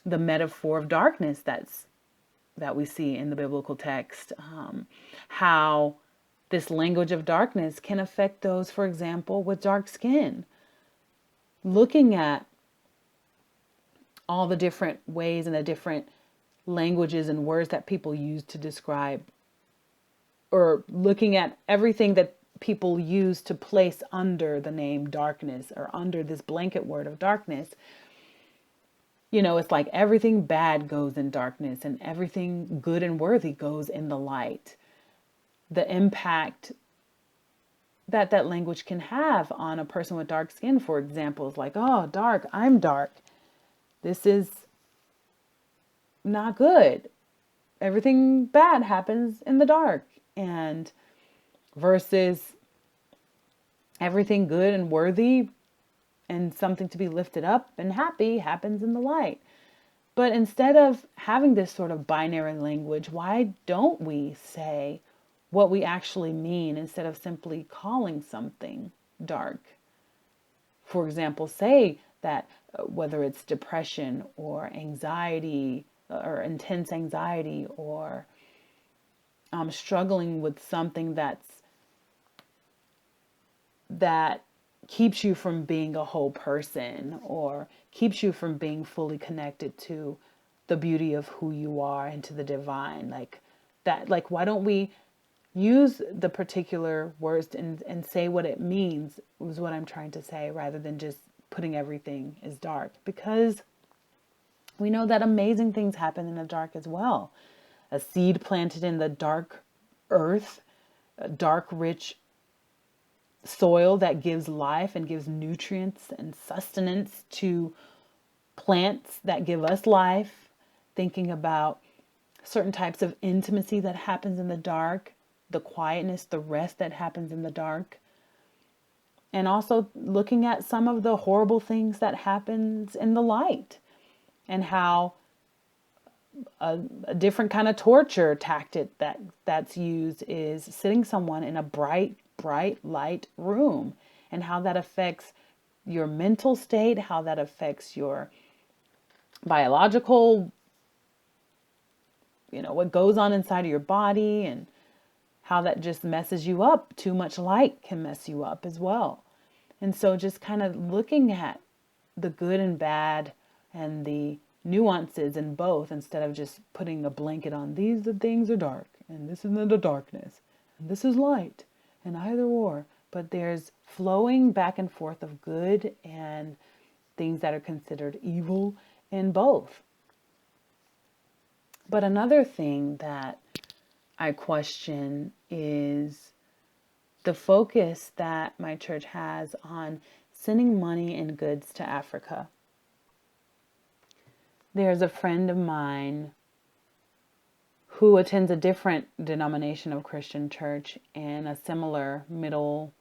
the metaphor of darkness that we see in the biblical text, how this language of darkness can affect those, for example, with dark skin. Looking at all the different ways and the different languages and words that people use to describe, or looking at everything that people use to place under the name darkness or under this blanket word of darkness. It's like everything bad goes in darkness and everything good and worthy goes in the light. The impact that language can have on a person with dark skin, for example, is like, oh, dark, I'm dark. This is not good. Everything bad happens in the dark. And versus everything good and worthy and something to be lifted up and happy happens in the light. But instead of having this sort of binary language, why don't we say what we actually mean instead of simply calling something dark? For example, say that whether it's depression or anxiety or intense anxiety or struggling with something that keeps you from being a whole person or keeps you from being fully connected to the beauty of who you are and to the divine, like that. Like, why don't we use the particular words and say what it means, is what I'm trying to say, rather than just putting everything as dark? Because we know that amazing things happen in the dark as well. A seed planted in the dark earth, a dark, rich soil that gives life and gives nutrients and sustenance to plants that give us life. Thinking about certain types of intimacy that happens in the dark, the quietness, the rest that happens in the dark. And also looking at some of the horrible things that happens in the light, and how a different kind of torture tactic that's used is sitting someone in a bright light room, and how that affects your mental state, how that affects your biological, what goes on inside of your body, and how that just messes you up. Too much light can mess you up as well. And so just kind of looking at the good and bad and the nuances in both, instead of just putting a blanket on, these the things are dark and this is the darkness and this is light and either or. But there's flowing back and forth of good and things that are considered evil in both. But another thing that I question is the focus that my church has on sending money and goods to Africa. There's a friend of mine who attends a different denomination of Christian church in a similar middle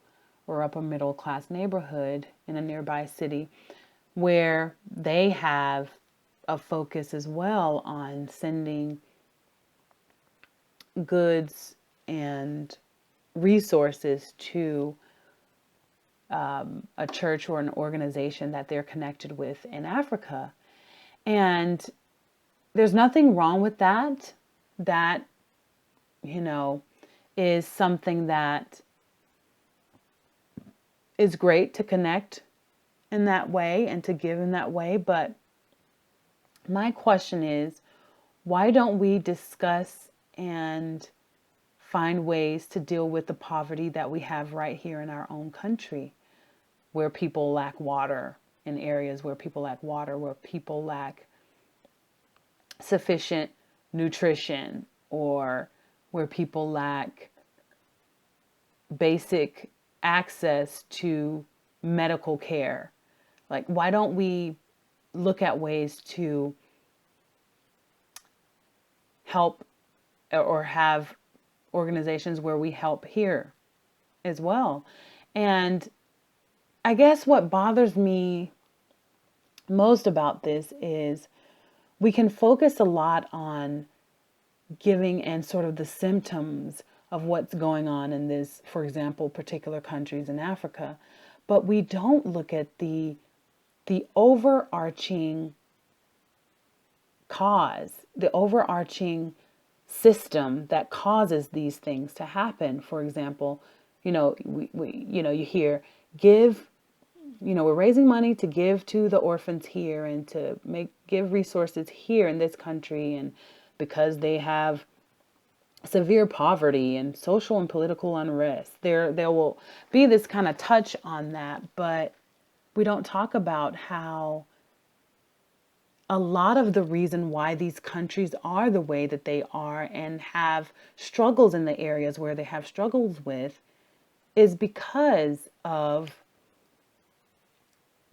or upper middle class neighborhood in a nearby city, where they have a focus as well on sending goods and resources to a church or an organization that they're connected with in Africa. And there's nothing wrong with that. That, is something that is great to connect in that way and to give in that way. But my question is, why don't we discuss and find ways to deal with the poverty that we have right here in our own country, where people lack water, in areas where people lack water, where people lack sufficient nutrition, or where people lack basic access to medical care? Like, why don't we look at ways to help or have organizations where we help here as well? And I guess what bothers me most about this is we can focus a lot on giving and sort of the symptoms of what's going on in this, for example, particular countries in Africa, but we don't look at the overarching cause, the overarching system that causes these things to happen. For example, you hear we're raising money to give to the orphans here and to give resources here in this country, and because they have severe poverty and social and political unrest, there will be this kind of touch on that. But we don't talk about how a lot of the reason why these countries are the way that they are and have struggles in the areas where they have struggles with is because of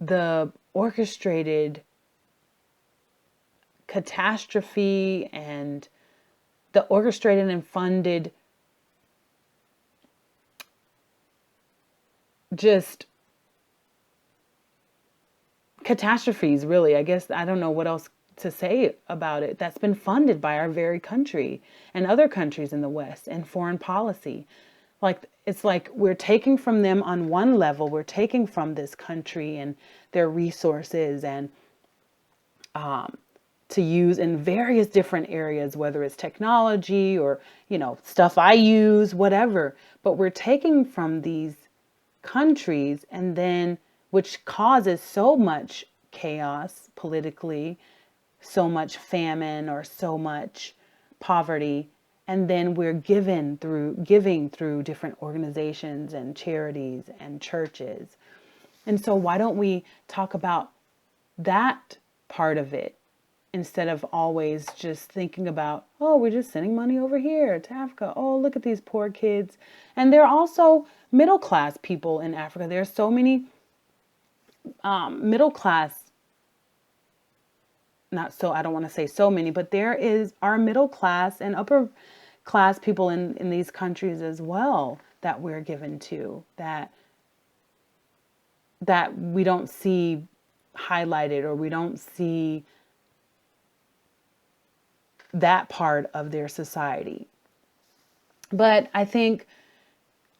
the orchestrated catastrophe and the orchestrated and funded just catastrophes, really. I guess I don't know what else to say about it. That's been funded by our very country and other countries in the West and foreign policy. Like, it's like we're taking from them on one level, we're taking from this country and their resources and to use in various different areas, whether it's technology or, stuff I use, whatever. But we're taking from these countries, and then which causes so much chaos politically, so much famine or so much poverty, and then we're giving through different organizations and charities and churches. And so why don't we talk about that part of it instead of always just thinking about, oh, we're just sending money over here to Africa. Oh, look at these poor kids. And there are also middle class people in Africa. There are so many middle class, not so, I don't want to say so many, but our middle class and upper class people in these countries as well that we're given to, that we don't see highlighted, or we don't see that part of their society. But I think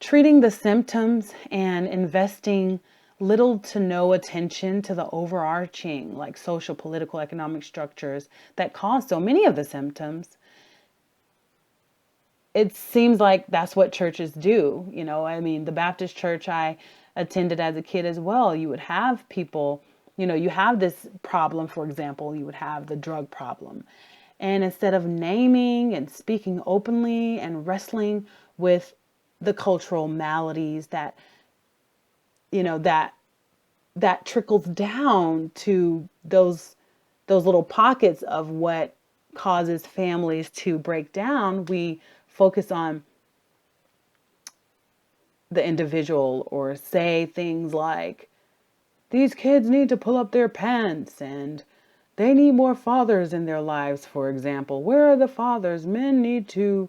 treating the symptoms and investing little to no attention to the overarching, like, social, political, economic structures that cause so many of the symptoms, it seems like that's what churches do. I mean, the Baptist church I attended as a kid as well, you would have people, you have this problem, for example, you would have the drug problem. And instead of naming and speaking openly and wrestling with the cultural maladies that, that trickles down to those little pockets of what causes families to break down, we focus on the individual, or say things like, these kids need to pull up their pants and they need more fathers in their lives, for example. Where are the fathers? Men need to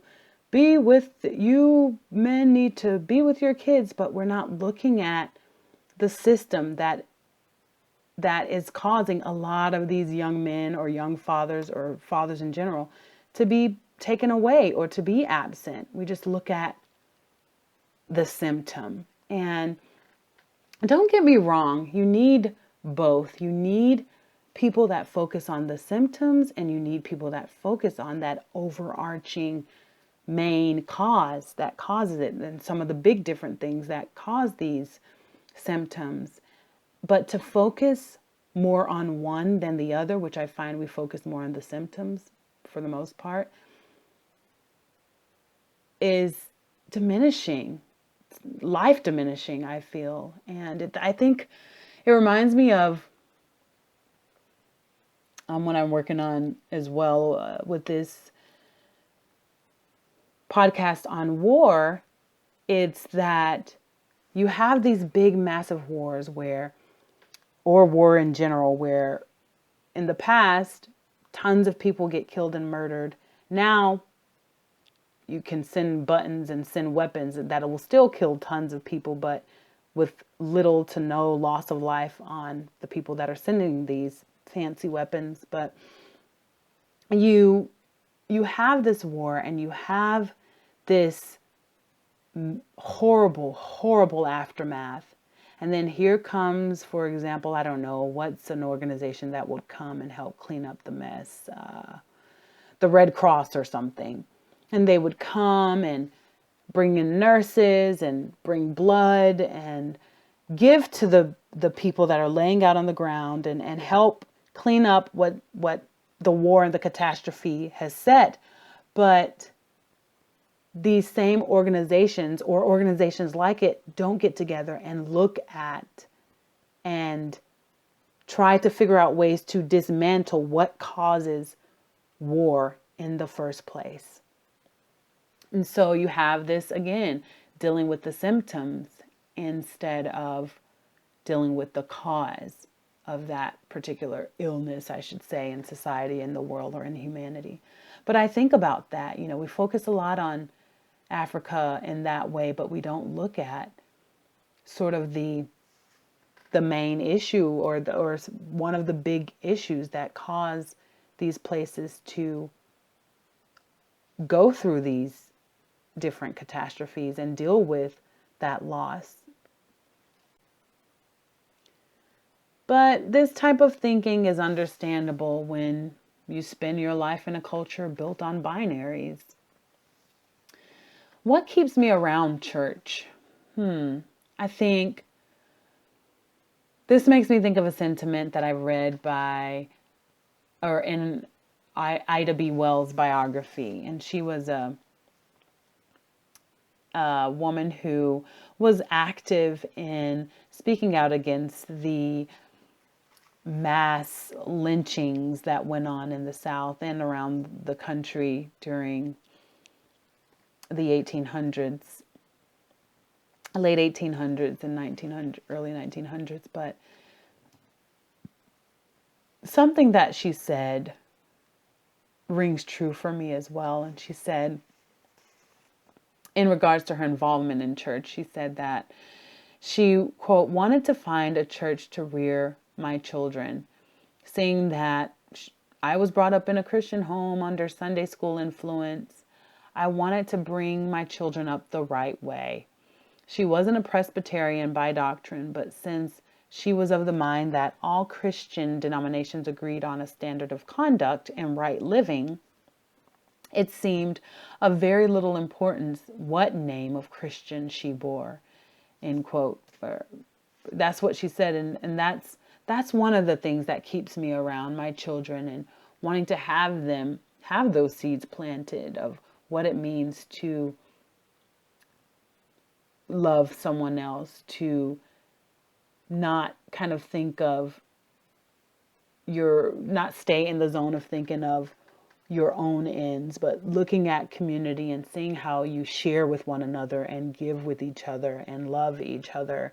be with you. Men need to be with your kids. But we're not looking at the system that is causing a lot of these young men or young fathers, or fathers in general, to be taken away or to be absent. We just look at the symptom. And don't get me wrong, you need both. You need people that focus on the symptoms, and you need people that focus on that overarching main cause that causes it, and some of the big different things that cause these symptoms. But to focus more on one than the other, which I find we focus more on the symptoms for the most part, is diminishing, life diminishing, I feel. And I think it reminds me of what I'm working on as well with this podcast on war. It's that you have these big, massive wars or war in general, where in the past, tons of people get killed and murdered. Now, you can send buttons and send weapons that will still kill tons of people, but with little to no loss of life on the people that are sending these fancy weapons. But you have this war, and you have this horrible, horrible aftermath. And then here comes, for example, I don't know, what's an organization that would come and help clean up the mess? The Red Cross or something. And they would come and bring in nurses and bring blood and give to the people that are laying out on the ground, and help clean up what the war and the catastrophe has set. But these same organizations, or organizations like it, don't get together and look at and try to figure out ways to dismantle what causes war in the first place. And so you have this, again, dealing with the symptoms instead of dealing with the cause of that particular illness, I should say, in society, in the world, or in humanity. But I think about that. We focus a lot on Africa in that way, but we don't look at sort of the the main issue, or one of the big issues that cause these places to go through these different catastrophes and deal with that loss. But this type of thinking is understandable when you spend your life in a culture built on binaries. What keeps me around church? I think this makes me think of a sentiment that I read in Ida B. Wells' biography. And she was a woman who was active in speaking out against the mass lynchings that went on in the South and around the country during the 1800s, late 1800s and early 1900s. But something that she said rings true for me as well. And she said, in regards to her involvement in church, she said that she, quote, wanted to find a church to rear my children, seeing that I was brought up in a Christian home under Sunday school influence. I wanted to bring my children up the right way. She wasn't a Presbyterian by doctrine, but since she was of the mind that all Christian denominations agreed on a standard of conduct and right living, it seemed of very little importance what name of Christian she bore, end quote. That's what she said, and that's one of the things that keeps me around my children and wanting to have them have those seeds planted of what it means to love someone else, to not kind of think of not stay in the zone of thinking of your own ends, but looking at community and seeing how you share with one another and give with each other and love each other,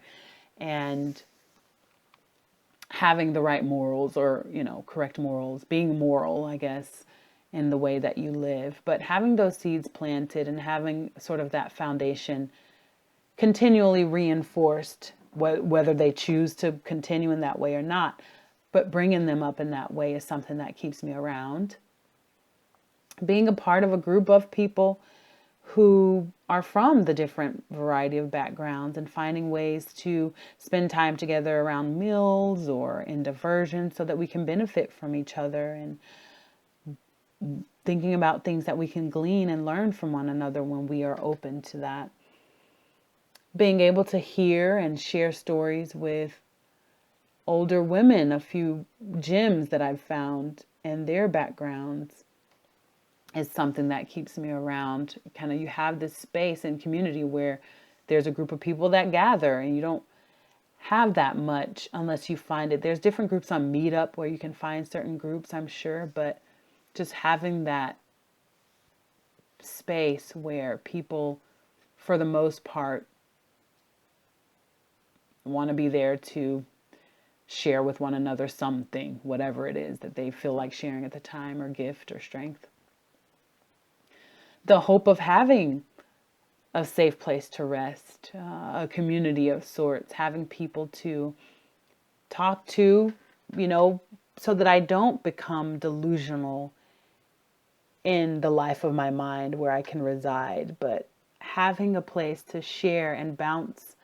and having the right morals, or, correct morals, being moral, I guess, in the way that you live, but having those seeds planted and having sort of that foundation continually reinforced, whether they choose to continue in that way or not, but bringing them up in that way is something that keeps me around. Being a part of a group of people who are from the different variety of backgrounds and finding ways to spend time together around meals or in diversion so that we can benefit from each other, and thinking about things that we can glean and learn from one another when we are open to that. Being able to hear and share stories with older women, a few gems that I've found and their backgrounds, is something that keeps me around. Kind of, you have this space and community where there's a group of people that gather, and you don't have that much unless you find it. There's different groups on Meetup where you can find certain groups, I'm sure, but just having that space where people, for the most part, want to be there to share with one another something, whatever it is that they feel like sharing at the time, or gift or strength. The hope of having a safe place to rest, a community of sorts, having people to talk to, so that I don't become delusional in the life of my mind where I can reside, but having a place to share and bounce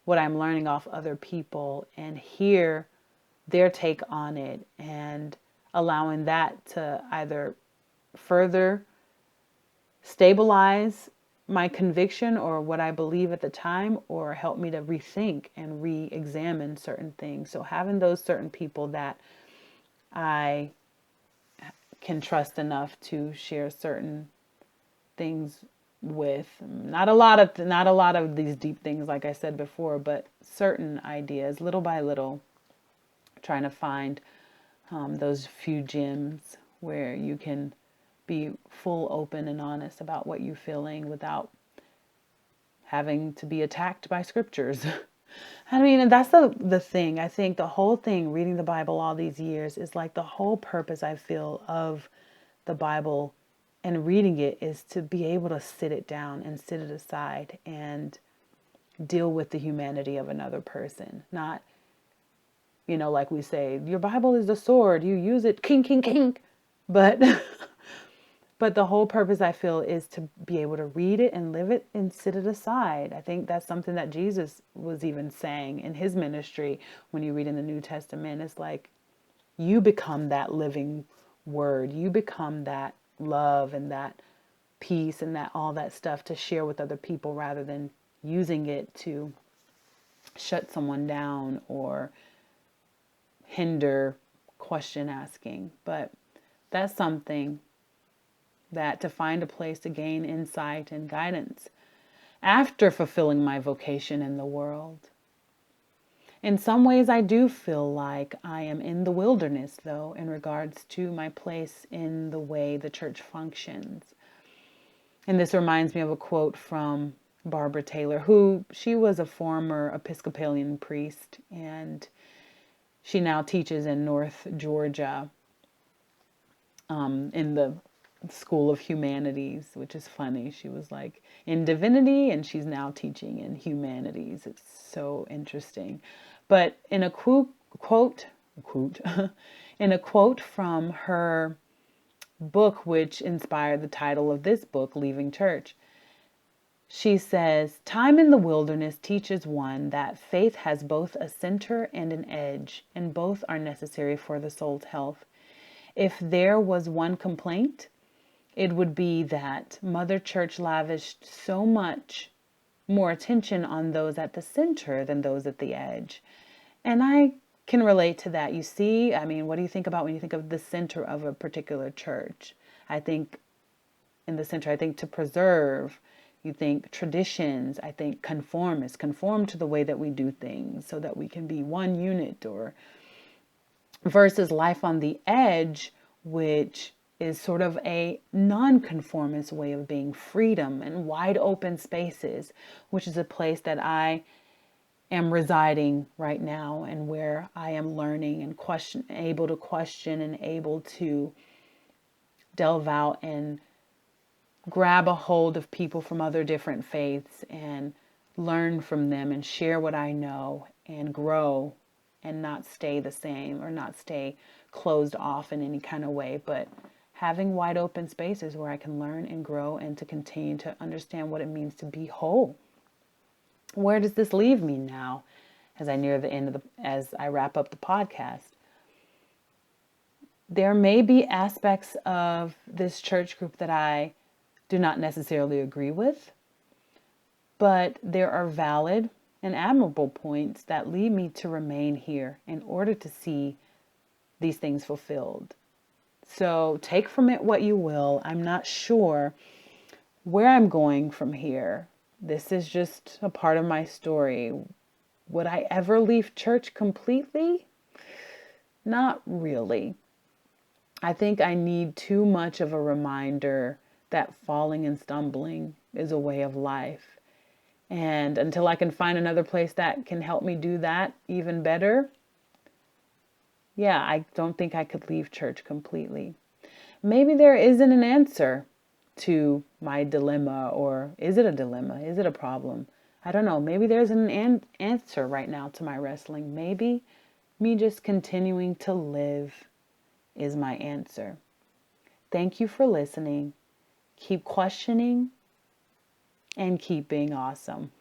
what I'm learning off other people and hear their take on it, and allowing that to either further stabilize my conviction or what I believe at the time, or help me to rethink and re-examine certain things. So having those certain people that I can trust enough to share certain things with, not a lot of these deep things, like I said before, but certain ideas, little by little, trying to find those few gems where you can be full, open, and honest about what you're feeling without having to be attacked by scriptures. I mean, and that's the thing. I think the whole thing, reading the Bible all these years, is like the whole purpose, I feel, of the Bible and reading it is to be able to sit it down and sit it aside and deal with the humanity of another person. Not like we say, your Bible is the sword, you use it, kink, kink, kink. But but the whole purpose, I feel, is to be able to read it and live it and sit it aside. I think that's something that Jesus was even saying in his ministry. When you read in the New Testament, it's like you become that living word. You become that love and that peace and that all that stuff to share with other people, rather than using it to shut someone down or hinder question asking. But that's something that, to find a place to gain insight and guidance after fulfilling my vocation in the world. In some ways, I do feel like I am in the wilderness, though, in regards to my place in the way the church functions. And this reminds me of a quote from Barbara Taylor, who she was a former Episcopalian priest, and she now teaches in North Georgia, in the School of Humanities, which is funny. She was like in divinity and she's now teaching in humanities. It's so interesting. But in a quote, in a quote from her book, which inspired the title of this book, Leaving Church, she says, "Time in the wilderness teaches one that faith has both a center and an edge, and both are necessary for the soul's health. If there was one complaint, it would be that Mother Church lavished so much more attention on those at the center than those at the edge." And I can relate to that. You see, I mean, what do you think about when you think of the center of a particular church? I think in the center, I think to preserve, you think traditions, I think conformist, conform to the way that we do things so that we can be one unit, or versus life on the edge, which is sort of a non-conformist way of being, freedom and wide open spaces, which is a place that I am residing right now, and where I am learning and able to question and able to delve out and grab a hold of people from other different faiths and learn from them and share what I know and grow, and not stay the same or not stay closed off in any kind of way, but having wide open spaces where I can learn and grow and to continue to understand what it means to be whole. Where does this leave me now as I near the end of as I wrap up the podcast? There may be aspects of this church group that I do not necessarily agree with, but there are valid and admirable points that lead me to remain here in order to see these things fulfilled. So take from it what you will. I'm not sure where I'm going from here. This is just a part of my story. Would I ever leave church completely? Not really. I think I need too much of a reminder that falling and stumbling is a way of life. And until I can find another place that can help me do that even better, yeah, I don't think I could leave church completely. Maybe there isn't an answer to my dilemma, or is it a dilemma? Is it a problem? I don't know. Maybe there's an answer right now to my wrestling. Maybe me just continuing to live is my answer. Thank you for listening. Keep questioning and keep being awesome.